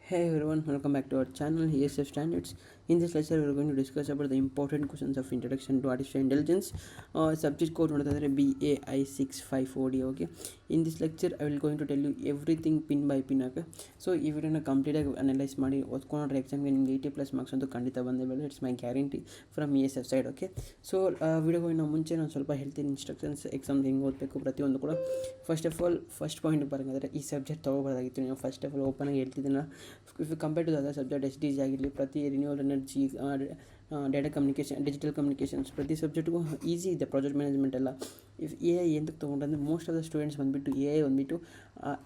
Hey everyone, welcome back to our channel ESF Standards. In this lecture, we are going to discuss about the important questions of Introduction to Artificial Intelligence. Subject code ನೋಡೋದಾದ್ರೆ BAI654D. Okay. In this lecture, I will going to tell you everything pin by pin. Okay. So ಈ ವಿಡಿಯೋನ ಕಂಪ್ಲೀಟಾಗಿ analyse ಮಾಡಿ ಓದ್ಕೊಂಡ್ರೆ ಎಕ್ಸಾಮ್ಗೆ ನಿಮಗೆ 80+ marks ಅಂತೂ ಖಂಡಿತ ಬಂದೇ ಬರೋದು. It's my guarantee from ESF side. Okay. So ವಿಡಿಯೋಗೆ ಮುಂಚೆ ನಾನು ಸ್ವಲ್ಪ ಹೇಳ್ತೀನಿ ಇನ್ಸ್ಟ್ರಕ್ಷನ್ಸ್ ಎಕ್ಸಾಮ್ಗೆ ಹೆಂಗೆ ಓದಬೇಕು ಪ್ರತಿಯೊಂದು ಕೂಡ. First of all first point ಬರೋಂಗಾದ್ರೆ ಈ ಸಬ್ಜೆಕ್ಟ್ ತೊಗೋಬಾರ್ದಾಗಿತ್ತು. ನೀವು ಫಸ್ಟ್ ಆಫ್ ಆಲ್ ಓಪನಾಗಿ ಹೇಳ್ತಿದ್ದೀನ. If you compare to the other subject SDG ಆಗಿರಲಿ, ಪ್ರತಿ renewal energy, data communication, digital communications, ಪ್ರತಿ ಸಬ್ಜೆಕ್ಟ್ಗೂ ಈಸಿ ಇದೆ. ಪ್ರಾಜೆಕ್ಟ್ ಮ್ಯಾನೇಜ್ಮೆಂಟ್ ಎಲ್ಲ ಇಫ್ AI ಎಂತಕ್ಕೆ ತೊಗೊಂಡ್ರೆ ಮೋಸ್ಟ್ ಆಫ್ ದ ಸ್ಟೂಡೆಂಟ್ಸ್ ಬಂದುಬಿಟ್ಟು AI ಬಂದುಬಿಟ್ಟು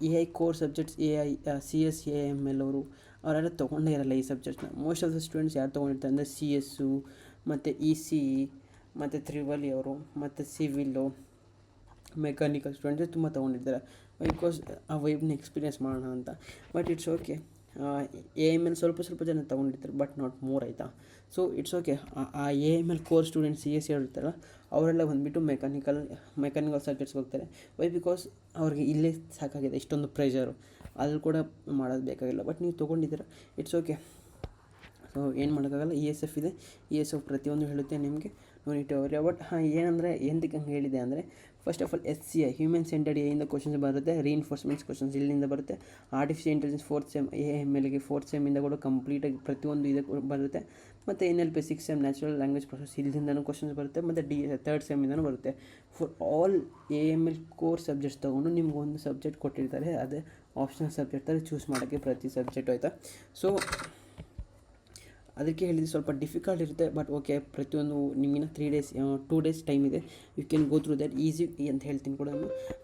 AI core subjects AI CS AML ಅವರೆಲ್ಲ ತೊಗೊಂಡೇ ಇರಲ್ಲ ಈ ಸಬ್ಜೆಕ್ಟ್ನ. ಮೋಸ್ಟ್ ಆಫ್ ದ ಸ್ಟೂಡೆಂಟ್ಸ್ ಯಾರು ತೊಗೊಂಡಿರ್ತಾರೆ ಅಂದರೆ CS ಮತ್ತು ECE ಮತ್ತು ತ್ರಿವಲಿ ಅವರು ಮತ್ತು ಸಿವಿಲ್ಲು, ಮೆಕ್ಯಾನಿಕಲ್ ಸ್ಟೂಡೆಂಟ್ಸ್ ತುಂಬ ತೊಗೊಂಡಿದ್ದಾರೆ. ಬಿಕಾಸ್ ಆ ವೈಬ್ನ ಎಕ್ಸ್ಪೀರಿಯೆನ್ಸ್ ಮಾಡೋಣ ಅಂತ. But it's okay. AML ಸ್ವಲ್ಪ ಜನ ತೊಗೊಂಡಿರ್ತಾರೆ, ಬಟ್ ನಾಟ್ ಮೋರ್, ಆಯಿತಾ. So it's okay. ಆ AML ಕೋರ್ ಸ್ಟೂಡೆಂಟ್ಸ್ CS ಇರ್ತಾರಲ್ಲ ಅವರೆಲ್ಲ ಬಂದುಬಿಟ್ಟು ಮೆಕ್ಯಾನಿಕಲ್ ಸಬ್ಜೆಕ್ಟ್ಸ್ಗೆ ಹೋಗ್ತಾರೆ. ವೈ ಬಿಕಾಸ್ ಅವ್ರಿಗೆ ಇಲ್ಲೇ ಸಾಕಾಗಿದೆ, ಇಷ್ಟೊಂದು ಪ್ರೆಷರು ಅಲ್ಲಿ ಕೂಡ ಮಾಡೋದು ಬೇಕಾಗಿಲ್ಲ. ಬಟ್ ನೀವು ತೊಗೊಂಡಿದ್ದೀರ, ಇಟ್ಸ್ ಓಕೆ. ಸೊ ಏನು ಮಾಡೋಕ್ಕಾಗಲ್ಲ. ESF ಇದೆ, ESF ಪ್ರತಿಯೊಂದು ಹೇಳುತ್ತೆ ನಿಮಗೆ. ನೋಡಿಟ್ಟು ಅವರೇ. ಬಟ್ ಏನಂದರೆ ಎಂತಕ್ಕೆ ಹಂಗೆ ಹೇಳಿದೆ ಅಂದರೆ, first of all SCI human centered ಎಯಿಂದ ಕ್ವಶನ್ಸ್ ಬರುತ್ತೆ. ರೀಇನ್ಫೋರ್ಸ್ಮೆಂಟ್ಸ್ ಕ್ವಶನ್ಸ್ ಇಲ್ಲಿಂದ ಬರುತ್ತೆ. ಆರ್ಟಿಫಿಷಿಯಲ್ ಇಂಟೆಲಿಜೆನ್ಸ್ 4th ಸೆಮ್ AMLಗೆ 4th ಸೆಮ್ಮಿಂದ ಕೂಡ ಕಂಪ್ಲೀಟಾಗಿ ಪ್ರತಿಯೊಂದು ಇದು ಬರುತ್ತೆ. ಮತ್ತು NLP 6th sem natural language process ಇಲ್ಲಿಂದನೂ ಕ್ವಶನ್ಸ್ ಬರುತ್ತೆ. ಮತ್ತು 3rd ಸೆಮ್ಮಿಂದನೂ ಬರುತ್ತೆ. For all AML core subjects ತೊಗೊಂಡು ನಿಮ್ಗೆ ಒಂದು ಸಬ್ಜೆಕ್ಟ್ ಕೊಟ್ಟಿರ್ತಾರೆ, ಅದೇ ಆಪ್ಷನಲ್ ಸಬ್ಜೆಕ್ಟ್ ಥರ ಚೂಸ್ ಮಾಡೋಕ್ಕೆ ಪ್ರತಿ ಸಬ್ಜೆಕ್ಟ್, ಆಯಿತಾ. ಸೊ ಅದಕ್ಕೆ ಹೇಳಿದ್ದು ಸ್ವಲ್ಪ ಡಿಫಿಕಲ್ಟ್ ಇರುತ್ತೆ. ಬಟ್ ಓಕೆ, ಪ್ರತಿಯೊಂದು ನಿಮಗಿನ 2 ಡೇಸ್ ಟೈಮ್ ಇದೆ. You can go through that easy ಅಂತ ಹೇಳ್ತೀನಿ ಕೂಡ.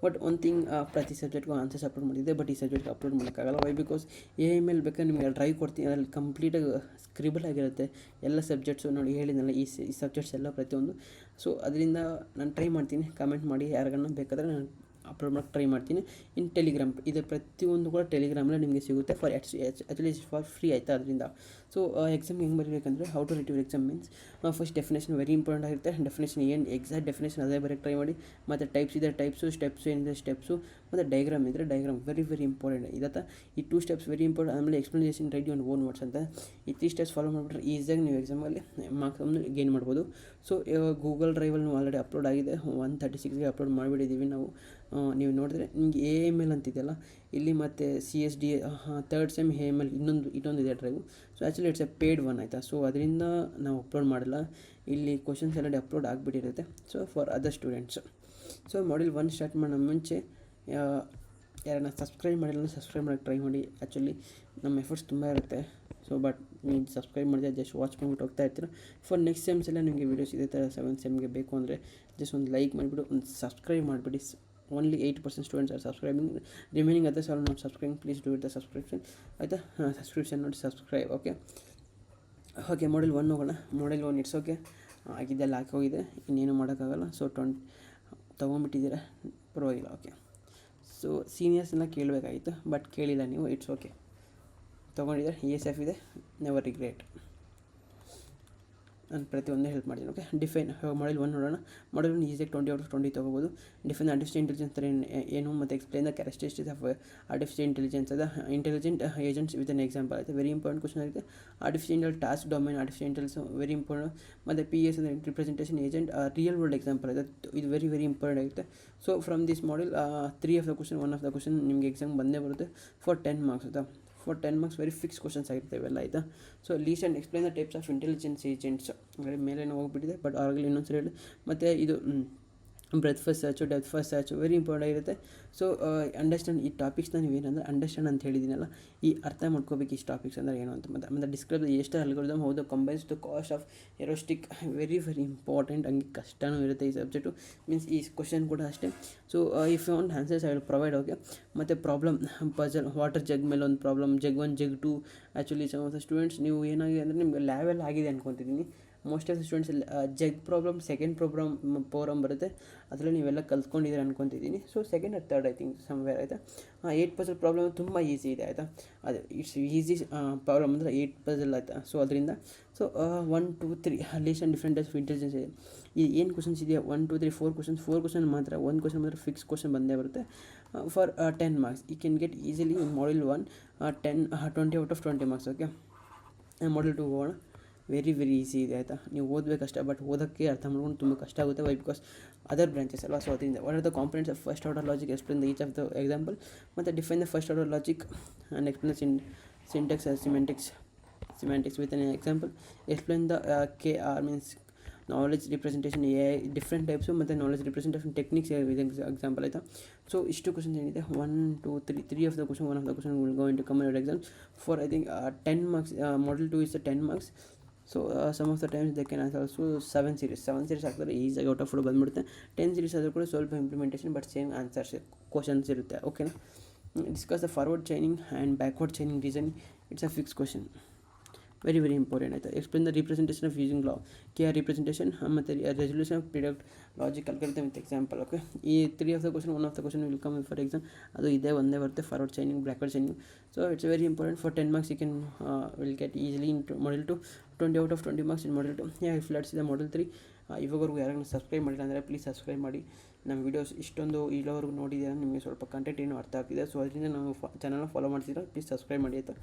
ಬಟ್ ಒನ್ ಥಿಂಗ್, ಪ್ರತಿ ಸಬ್ಜೆಕ್ಟ್ಗೂ ಆನ್ಸರ್ಸ್ ಅಪ್ಲೋಡ್ ಮಾಡಿದ್ದೆ, ಬಟ್ ಈ ಸಬ್ಜೆಕ್ಟ್ಗೆ ಅಪ್ಲೋಡ್ ಮಾಡೋಕ್ಕಾಗಲ್ಲ. ವೈ ಬಿಕಾಸ್ AML ಬೇಕಾದ್ರೆ ನಿಮಗೆ ಡ್ರೈವ್ ಕೊಡ್ತೀನಿ, ಅದ್ರಲ್ಲಿ ಕಂಪ್ಲೀಟಾಗಿ ಸ್ಕ್ರಿಬಲ್ ಆಗಿರುತ್ತೆ ಎಲ್ಲ ಸಬ್ಜೆಕ್ಟ್ಸು. ನೋಡಿ ಹೇಳಿದ್ನಲ್ಲ ಈ ಸಬ್ಜೆಕ್ಟ್ಸ್ ಎಲ್ಲ ಪ್ರತಿಯೊಂದು. ಸೊ ಅದರಿಂದ ನಾನು ಟ್ರೈ ಮಾಡ್ತೀನಿ. ಕಮೆಂಟ್ ಮಾಡಿ ಯಾರಿಗನ್ನ ಬೇಕಾದರೆ ನಾನು ಅಪ್ಲೋಡ್ ಮಾಡೋಕ್ಕೆ ಟ್ರೈ ಮಾಡ್ತೀನಿ. ಇನ್ ಟೆಲಿಗ್ರಾಮ್ ಇದು ಪ್ರತಿಯೊಂದು ಕೂಡ ಟೆಲಿಗ್ರಾಮಲ್ಲಿ ನಿಮಗೆ ಸಿಗುತ್ತೆ ಫಾರ್ ಆ್ಯಕ್ಚುಲಿ ಫಾರ್ ಫ್ರೀ, ಆಯಿತಾ. ಅದರಿಂದ ಸೊ ಎಕ್ಸಾಮ್ಗೆ ಹೆಂಗೆ ಬರಬೇಕಂದ್ರೆ, how to write your exam means first definition very important ಆಗಿರುತ್ತೆ. ಡೆಫಿನೇಷನ್ ಏನು ಎಕ್ಸಾಕ್ಟ್ ಡೆಫಿನೇಷನ್ ಅದೇ ಬರೋಕ್ಕೆ ಟ್ರೈ ಮಾಡಿ. ಮತ್ತು ಟೈಪ್ಸ್ ಇದೆ ಟೈಪ್ಸು, ಸ್ಟೆಪ್ಸು ಏನಿದೆ ಸ್ಟೆಪ್ಸು, ಮತ್ತು ಡೈಗ್ರಾಮ್ ಇದ್ದರೆ ಡೈಗ್ರಾಮ್ ವೆರಿ ಇಂಪಾರ್ಟೆಂಟ್ ಇದತ್ತ. ಈ 2 ಸ್ಟೆಪ್ಸ್ ವೆರಿ ಇಂಪಾರ್ಟೆಂಟ್. ಆಮೇಲೆ explanation write your own words ಅಂತ ಈ 3 ಸ್ಟೆಪ್ಸ್ ಫಾಲೋ ಮಾಡಿಬಿಟ್ರೆ ಈಸಿಯಾಗಿ ನೀವು ಎಕ್ಸಾಮಲ್ಲಿ ಮಾರ್ಕ್ಸನ್ನು ಗೇನ್ ಮಾಡ್ಬೋದು. ಸೊ ಗೂಗಲ್ ಡ್ರೈವಲ್ಲಿ ಆಲ್ರೆಡಿ ಅಪ್ಲೋಡ್ ಆಗಿದೆ, 136ಗೆ ಅಪ್ಲೋಡ್ ಮಾಡಿಬಿಟ್ಟಿದ್ದೀವಿ ನಾವು. ನೀವು ನೋಡಿದ್ರೆ ನಿಮಗೆ AML ಅಂತಿದೆಯಲ್ಲ ಇಲ್ಲಿ, ಮತ್ತು CSD 3rd ಸೆಮ್ AML ಇನ್ನೊಂದು ಇದೆ drive. So actually it's a paid one, ಆಯಿತಾ. ಸೊ ಅದರಿಂದ ನಾವು ಅಪ್ಲೋಡ್ ಮಾಡಿಲ್ಲ. ಇಲ್ಲಿ ಕ್ವಶನ್ಸ್ ಎಲ್ಲ ಅಪ್ಲೋಡ್ ಆಗಿಬಿಟ್ಟಿರುತ್ತೆ. So for other students. So module 1 start ಮಾಡೋ ಮುಂಚೆ ಯಾರನ್ನ ಸಬ್ಸ್ಕ್ರೈಬ್ ಮಾಡಿಲ್ಲ ಸಬ್ಸ್ಕ್ರೈಬ್ ಮಾಡೋಕ್ಕೆ ಟ್ರೈ ಮಾಡಿ. ಆ್ಯಕ್ಚುಲಿ ನಮ್ಮ ಎಫರ್ಟ್ಸ್ ತುಂಬ ಇರುತ್ತೆ. ಸೊ ಬಟ್ ನೀವು ಸಬ್ಸ್ಕ್ರೈಬ್ ಮಾಡಿದೆ ಜಸ್ಟ್ ವಾಚ್ ಮಾಡ್ಬಿಟ್ಟು ಹೋಗ್ತಾ ಇರ್ತೀರ. ಫಾರ್ ನೆಕ್ಸ್ಟ್ ಸೆಮ್ಸ್ ಎಲ್ಲ ನಿಮಗೆ ವೀಡಿಯೋಸ್ ಇದೇ ಥರ 7th ಸೆಮ್ಗೆ ಬೇಕು ಅಂದರೆ ಜಸ್ಟ್ ಒಂದು ಲೈಕ್ ಮಾಡಿಬಿಟ್ಟು ಒಂದು ಸಬ್ಸ್ಕ್ರೈಬ್ ಮಾಡಿಬಿಡಿ. Only 8% students R subscribing, remaining others R not subscribing. Please do it the subscription, ಆಯಿತಾ. ಸಬ್ಸ್ಕ್ರಿಪ್ಷನ್ ನೋಡಿ ಸಬ್ಸ್ಕ್ರೈಬ್. ಓಕೆ ಮಾಡ್ಯೂಲ್ 1 ಹೋಗೋಣ. ಮಾಡ್ಯೂಲ್ 1 ಇಟ್ಸ್ ಓಕೆ, ಆಗಿದ್ದೆಲ್ಲ ಹೋಗಿದೆ, ಇನ್ನೇನು ಮಾಡೋಕ್ಕಾಗಲ್ಲ. ಸೊ ತೊಗೊಂಬಿಟ್ಟಿದ್ದೀರಾ, ಪರವಾಗಿಲ್ಲ. ಓಕೆ. ಸೊ ಸೀನಿಯರ್ಸ್ನೆಲ್ಲ ಕೇಳಬೇಕಾಗಿತ್ತು, ಬಟ್ ಕೇಳಿಲ್ಲ ನೀವು. ಇಟ್ಸ್ ಓಕೆ, ತೊಗೊಂಡಿದ್ದಾರೆ. ESF ಇದೆ, ನೆವರ್ ರಿಗ್ರೆಟ್. ನಾನು ಪ್ರತಿಯೊಂದೇ ಹೆಲ್ಪ್ ಮಾಡ್ತೀನಿ. ಓಕೆ. ಡಿಫೈನ್ ಮಾಡ್ಯೂಲ್ 1 ನೋಡೋಣ. ಮಾಡ್ಯೂಲ್ 1 ಈಸಿಯಾಗಿ 20/20 ತೊಗೋಬೋದು. ಡಿಫೈನ್ ಆರ್ಟಿಫಿಷಿಯಲ್ ಇಂಟೆಲಿಜೆನ್ಸ್ ಏನು ಮತ್ತು explain the characteristics of artificial intelligence ಅದ intelligent agents with an example ಆಯಿತು. ವೆರಿ ಇಂಪಾರ್ಟೆಂಟ್ ಕ್ವಶನ್ ಆಗುತ್ತೆ. Artificial task domain artificial intelligence very important. ಮತ್ತು PS ಅಂದರೆ representation agent real world example ಇದೆ. ಇದು ವೆರಿ ಇಂಪಾರ್ಟೆಂಟ್ ಆಗುತ್ತೆ. So from this module 3 of the question 1 of the question ನಿಮಗೆ exam ಬಂದೇ ಬರುತ್ತೆ ಫಾರ್ 10 ಮಾರ್ಕ್ಸ್, ಆಯಿತಾ. For 10 marks very fix questions ಆಗಿರ್ತವೆ ಎಲ್ಲ, ಆಯಿತಾ. So list and explain the types of intelligence agents ಮೇಲೇನೋ ಹೋಗ್ಬಿಟ್ಟಿದೆ, ಬಟ್ ಅವ್ರಿಗೆ ಇನ್ನೊಂದ್ಸರಿ ಹೇಳಿ. ಮತ್ತು ಇದು breadth first search, depth first search very important ಆಗಿರುತ್ತೆ. ಸೊ ಅಂಡರ್ಸ್ಟ್ಯಾಂಡ್ ಈ ಟಾಪಿಕ್ಸ್ನ ನೀವೇನಂದರೆ ಅಂಡರ್ಸ್ಟ್ಯಾಂಡ್ ಅಂತ ಹೇಳಿದ್ದೀನಲ್ಲ, ಈ ಅರ್ಥ ಮಾಡ್ಕೋಬೇಕು ಇಷ್ಟು ಟಾಪಿಕ್ಸ್ ಅಂದರೆ ಏನು ಅಂತ. ಮತ್ತು ಡಿಸ್ಕ್ರೈಬ್ ಎಷ್ಟು ಅಲ್ಗೋರಿದಮ್ ಹೌದು combines to cost of heuristic very important. ಹಂಗೆ ಕಷ್ಟನೂ ಇರುತ್ತೆ ಈ ಸಬ್ಜೆಕ್ಟು, ಮೀನ್ಸ್ ಈ ಕ್ವಶನ್ ಕೂಡ ಅಷ್ಟೇ. So if you want answers I will provide. Okay. ಮತ್ತು ಪ್ರಾಬ್ಲಮ್ ಪಜಲ್ ವಾಟರ್ ಜಗ್ ಮೇಲೆ ಒಂದು problem, jug 1 jug 2. Actually some of the students ನೀವು ಏನಾಗಿದೆ ಅಂದರೆ ನಿಮಗೆ ಲ್ಯಾವೆಲ್ ಆಗಿದೆ ಅಂದ್ಕೊತಿದ್ದೀನಿ. Most of the students jug problem, second program ಬರುತ್ತೆ, ಅದರಲ್ಲಿ ನೀವೆಲ್ಲ ಕಲ್ತ್ಕೊಂಡಿದ್ದೀರ ಅನ್ಕೊತಿದ್ದೀನಿ. So 2nd or 3rd I think somewhere, ಆಯಿತಾ. 8 ಪಜಲ್ ಪ್ರಾಬ್ಲಮ್ ತುಂಬ ಈಸಿ ಇದೆ, ಆಯಿತಾ. ಅದು ಇಟ್ಸ್ ಈಸಿ ಪ್ರಾಬ್ಲಮ್ ಅಂದರೆ 8 ಪಜಲ್, ಆಯಿತಾ. ಸೊ ಅದರಿಂದ 1 2 3 list and different types of intelligence ಇದೆ. ಈ ಏನು ಕ್ವಶನ್ಸ್ ಇದೆಯಾ 1 2 3 4 ಕ್ವಶನ್ ಮಾತ್ರ. 1 ಕ್ವಶನ್ ಮಾತ್ರ ಫಿಕ್ಸ್ ಕ್ವಶನ್ ಬಂದೇ ಬರುತ್ತೆ. for 10 marks. You can get easily in model 1 20 out of 20 marks. Okay, model 2 ಹೋಗೋಣ. ವೆರಿ ಈಸಿ ಇದೆ ಆಯಿತಾ. ನೀವು ಓದಬೇಕಷ್ಟೇ, ಬಟ್ ಓದೋಕ್ಕೆ ಅರ್ಥ ಮಾಡ್ಕೊಂಡು ತುಂಬ ಕಷ್ಟ ಆಗುತ್ತೆ. ವೈ ಬಿಕಾಸ್ ಅದರ್ ಬ್ರಾಂಚಸ್ ಅಲ್ವಾ. ಸೊ ಅದರಿಂದ what are the components of first order logic, explain the each of the example, ಮತ್ತು define the first order logic and explain the syntax semantics with an example. Explain the KR means knowledge representation, AI different types of ಮತ್ತು knowledge representation techniques with example ಆಯಿತಾ. So ಇಷ್ಟು questions ಏನಿದೆ 1 2 3 of the question, one of the question will go in to come your exam for I think 10 marks. Model 2 is 10 marks. So some of the times they can also 7 series ಹಾಕಿದ್ರೆ ಈಸಿಯಾಗಿ out of four ಬಂದುಬಿಡುತ್ತೆ. 10 series ಆದರೂ ಕೂಡ ಸ್ವಲ್ಪ implementation, but same answers questions ಇರುತ್ತೆ. ಓಕೆನಾ. Discuss the forward chaining and backward chaining reasoning. It's a fix question, very important ಆಯಿತಾ. Explain the representation of using law, KR representation ಮತ್ತು resolution of product logic algorithm with example. Okay, ಈ 3 of the question, 1 of the question will come for exam. ಅದು ಇದೇ ಒಂದೇ ಬರುತ್ತೆ, forward chaining, backward chaining. So it's very important for 10 marks. You can will get easily in model 2 20 out of 20 marks in model 2. If let's ಇದೆ model 3. ಇವಾಗವರೆಗೂ ಯಾರಾಗಲೂ subscribe ಮಾಡಿಲ್ಲ ಅಂದರೆ please subscribe ಮಾಡಿ. ನಮ್ಮ videos ಇಷ್ಟೊಂದು ಇಲ್ಲವರೆಗೂ ನೋಡಿದ್ದೀರಾ, ನಿಮಗೆ ಸ್ವಲ್ಪ ಕಂಟೆಂಟ್ ಏನೋ ಅರ್ಥ ಆಗ್ತಿದೆ. ಸೊ ಅದರಿಂದ ನಾವು ಚಾನಲ್ನ ಫಾಲೋ ಮಾಡ್ತಿದ್ದೀರಾ, ಪ್ಲೀಸ್ ಸಬ್ಸ್ಕ್ರೈಬ್ ಮಾಡಿ ಆಯಿತಾ.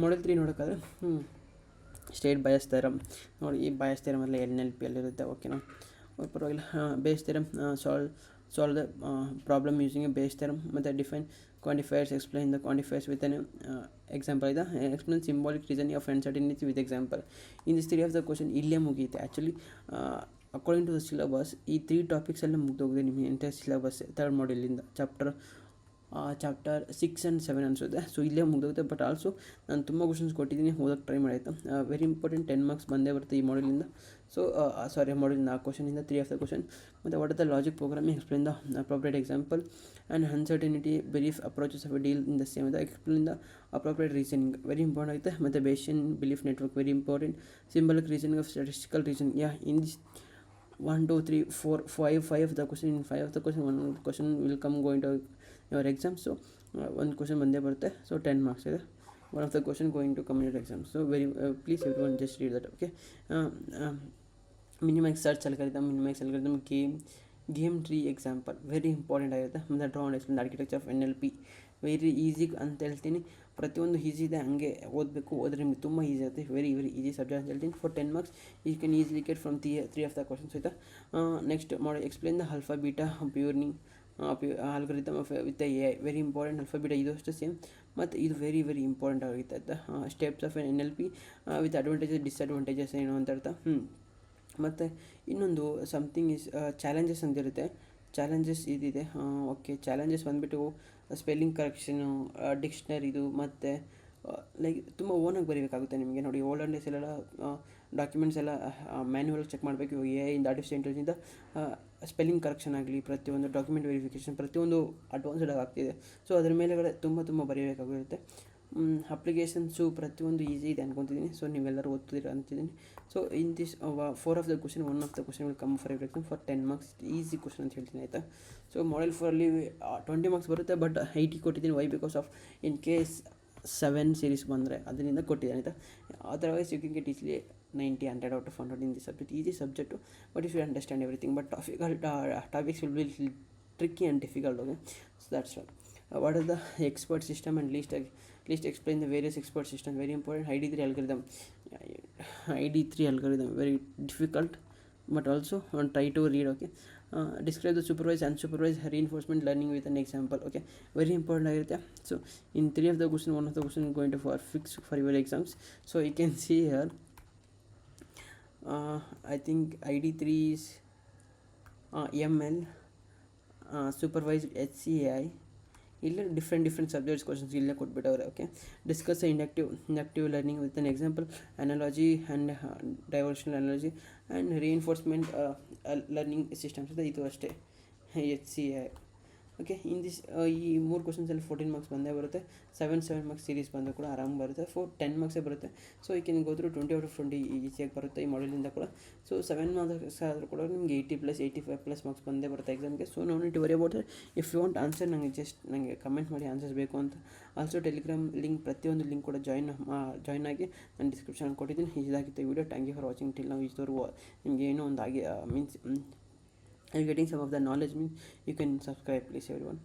model 3 ನೋಡೋಕ್ಕಾದ್ರೆ ಸ್ಟೇಟ್ ಬಯಸ್ ಥೆರಮ್ ನೋಡಿ. ಈ ಬಯಸ್ ಥೆರಮ್ ಎಲ್ಲ NLP ಅಲ್ಲಿರುತ್ತೆ. ಓಕೆನಾ, ಪರವಾಗಿಲ್ಲ. Bayes theorem, solve the problem using a Bayes theorem, ಮತ್ತು define quantifiers, explain the quantifiers with an example ಇದೆ. Explain symbolic reasoning of uncertainty with example. In this 3 of the question ಇಲ್ಲೇ ಮುಗಿಯುತ್ತೆ. Actually according to the syllabus ಈ 3 topics ಎಲ್ಲ ಮುಗಿದೋಗಿದೆ ನಿಮಗೆ entire syllabus third ಮಾಡೆಲಿಂದ. Chapter 6 and 7 ಅನಿಸುತ್ತೆ. So ಇಲ್ಲೇ ಮುಗಿದೋಗುತ್ತೆ. ಬಟ್ ಆಲ್ಸೋ ನಾನು ತುಂಬ ಕ್ವಶನ್ಸ್ ಕೊಟ್ಟಿದ್ದೀನಿ, ಓದೋಕ್ಕೆ ಟ್ರೈ ಮಾಡಾಯಿತು. ವೆರಿ ಇಂಪಾರ್ಟೆಂಟ್ 10 marks ಬಂದೇ ಬರುತ್ತೆ ಈ ಮಾಡೆಲಿಂದ. ಸೊ ಮಾಡೆಲಿಂದ ಆ ಕ್ವಶನಿಂದ 3 ಆಫ್ ದ ಕ್ವಶನ್. ಮತ್ತು what are the logic programming, explain the appropriate example and uncertainty belief approaches of deal in the same the explain the appropriate reasoning, very important ಆಗುತ್ತೆ. ಮತ್ತು Bayesian belief network, very important. Symbolic reasoning of statistical reason. In this 1 2 3 4 5 of the question. In 5 of the question, one of the question will come going to your exam. So one question ಬಂದೇ ಬರುತ್ತೆ. So 10 marks ಇದೆ. One of the question going to come in your exam. So very please everyone just read that. Okay. Minimax search algorithm, game tree example, very important ಆಗುತ್ತೆ. ಮತ್ತು draw and explain the architecture of NLP, very easy ಅಂತ ಹೇಳ್ತೀನಿ. ಪ್ರತಿಯೊಂದು easy ಇದೆ, ಹಂಗೆ ಓದಬೇಕು. ಓದ್ರೆ ನಿಮಗೆ ತುಂಬ ಈಸಿ ಆಗುತ್ತೆ. ವೆರಿ ಈಸಿ ಸಬ್ಜೆಕ್ಟ್ ಅಂತ ಹೇಳ್ತೀನಿ. For 10 marks you can easily get from 3 of the questions ಆಯಿತಾ. ನೆಕ್ಸ್ಟ್ ಮಾಡಿ explain the alpha beta pruning algorithm of with AI, very important. Alpha beta ಇದು ಅಷ್ಟೇ ಸೇಮ್, ಮತ್ತು ಇದು ವೆರಿ ಇಂಪಾರ್ಟೆಂಟ್ ಆಗುತ್ತೆ ಆಯಿತಾ. Steps of NLP with advantages disadvantages ಏನು ಅಂತ ಅರ್ಥ. ಮತ್ತು ಇನ್ನೊಂದು ಸಮಥಿಂಗ್ ಇಸ್ ಚಾಲೆಂಜಸ್ ಅಂತಿರುತ್ತೆ. ಚಾಲೆಂಜಸ್ ಇದಿದೆ. ಓಕೆ, ಚಾಲೆಂಜಸ್ ಬಂದುಬಿಟ್ಟು ಸ್ಪೆಲ್ಲಿಂಗ್ ಕರೆಕ್ಷನು, ಡಿಕ್ಷನರಿದು, ಮತ್ತು ಲೈಕ್ ತುಂಬ ಓನಾಗಿ ಬರೀಬೇಕಾಗುತ್ತೆ ನಿಮಗೆ. ನೋಡಿ, ಓಲ್ಡನ್ ಡೇಸಲ್ಲೆಲ್ಲ ಡಾಕ್ಯುಮೆಂಟ್ಸ್ ಎಲ್ಲ ಮ್ಯಾನ್ಯುವಲ್ ಚೆಕ್ ಮಾಡಬೇಕು. ಇವಾಗ AI ಇಂದ ಆರ್ಟಿಫಿಷಿಯಲ್ ಇಂಟೆಲಿಜೆನ್ಸಿಂದ ಸ್ಪೆಲ್ಲಿಂಗ್ ಕರೆಕ್ಷನ್ ಆಗಲಿ, ಪ್ರತಿಯೊಂದು ಡಾಕ್ಯುಮೆಂಟ್ ವೆರಿಫಿಕೇಷನ್, ಪ್ರತಿಯೊಂದು ಅಡ್ವಾನ್ಸ್ಡ್ ಆಗ್ತಿದೆ. ಸೊ ಅದ್ರ ಮೇಲೆಗಡೆ ತುಂಬ ಬರೀಬೇಕಾಗಿರುತ್ತೆ. ಅಪ್ಲಿಕೇಶನ್ಸು ಪ್ರತಿಯೊಂದು ಈಸಿ ಇದೆ ಅನ್ಕೊತಿದ್ದೀನಿ. ಸೊ ನೀವೆಲ್ಲರೂ ಓದ್ತಿದ್ದೀರ ಅಂತಿದ್ದೀನಿ. So in this 4 of the question, 1 of the question will come for exam for 10 marks. Easy question ಅಂತ ಹೇಳ್ತೀನಿ ಆಯಿತಾ. ಸೊ model 4ಅಲ್ಲಿ 20 marks ಬರುತ್ತೆ, ಬಟ್ 80 ಕೊಟ್ಟಿದ್ದೀನಿ. Why because of in case 7 series ಬಂದರೆ ಅದರಿಂದ ಕೊಟ್ಟಿದ್ದೀನಿ ಆಯಿತಾ. Otherwise you can get easily 90 100 out of 100 in this subject. Easy subject, but if you understand everything. But topics will be tricky and difficult. Okay, so that's all. What is the expert system and least explain the various expert systems, very important. ID3 algorithm very difficult, but also try to read. Okay, describe the supervised unsupervised reinforcement learning with an example. Okay, very important ಆಗಿರುತ್ತೆ. So in 3 of the question, 1 of the question is going to fix for your exams. So you can see here, I think ID3 is ML, supervised HCAI. ಇಲ್ಲ different subjects questions ಇಲ್ಲೇ ಕೊಟ್ಬಿಟ್ಟವ್ರೆ. Okay, discuss inductive learning with an example, analogy and derivational analogy and reinforcement learning systems ಅಂತ ಇದು ಅಷ್ಟೇ HCAI. Okay, in this ಈ 3 ಕ್ವಶನ್ಸಲ್ಲಿ 14 marks ಬಂದೇ ಬರುತ್ತೆ. 7 marks series ಬಂದರೂ ಕೂಡ ಆರಾಮಾಗಿ ಬರುತ್ತೆ. 10 marks ಬರುತ್ತೆ. ಸೊ ಈ can go through 20 out of 20 ಈಸಿಯಾಗಿ ಬರುತ್ತೆ ಈ ಮಾಡೆಲಿಂದ ಕೂಡ. ಸೊ 7 marks ಆದರೂ ಕೂಡ ನಿಮಗೆ 80+ 85+ marks ಬಂದೇ ಬರುತ್ತೆ ಎಕ್ಸಾಮ್ಗೆ. So no need to worry about if you want answer ನನಗೆ ಕಮೆಂಟ್ ಮಾಡಿ ಆನ್ಸರ್ಸ್ ಬೇಕು ಅಂತ. ಆಲ್ಸೋ ಟೆಲಿಗ್ರಾಮ್ ಲಿಂಕ್, ಪ್ರತಿಯೊಂದು ಲಿಂಕ್ ಕೂಡ ಜಾಯ್ನ್ ಆಗಿ ನಾನು ಡಿಸ್ಕ್ರಿಪ್ಷನ್ ಕೊಟ್ಟಿದ್ದೀನಿ. ಇದಾಗಿತ್ತು video. Thank you for watching till ನಾವು. ಇಷ್ಟವರೆಗೂ ನಿಮಗೆ ಏನೋ ಒಂದು means are you getting some of the knowledge means you can subscribe please everyone.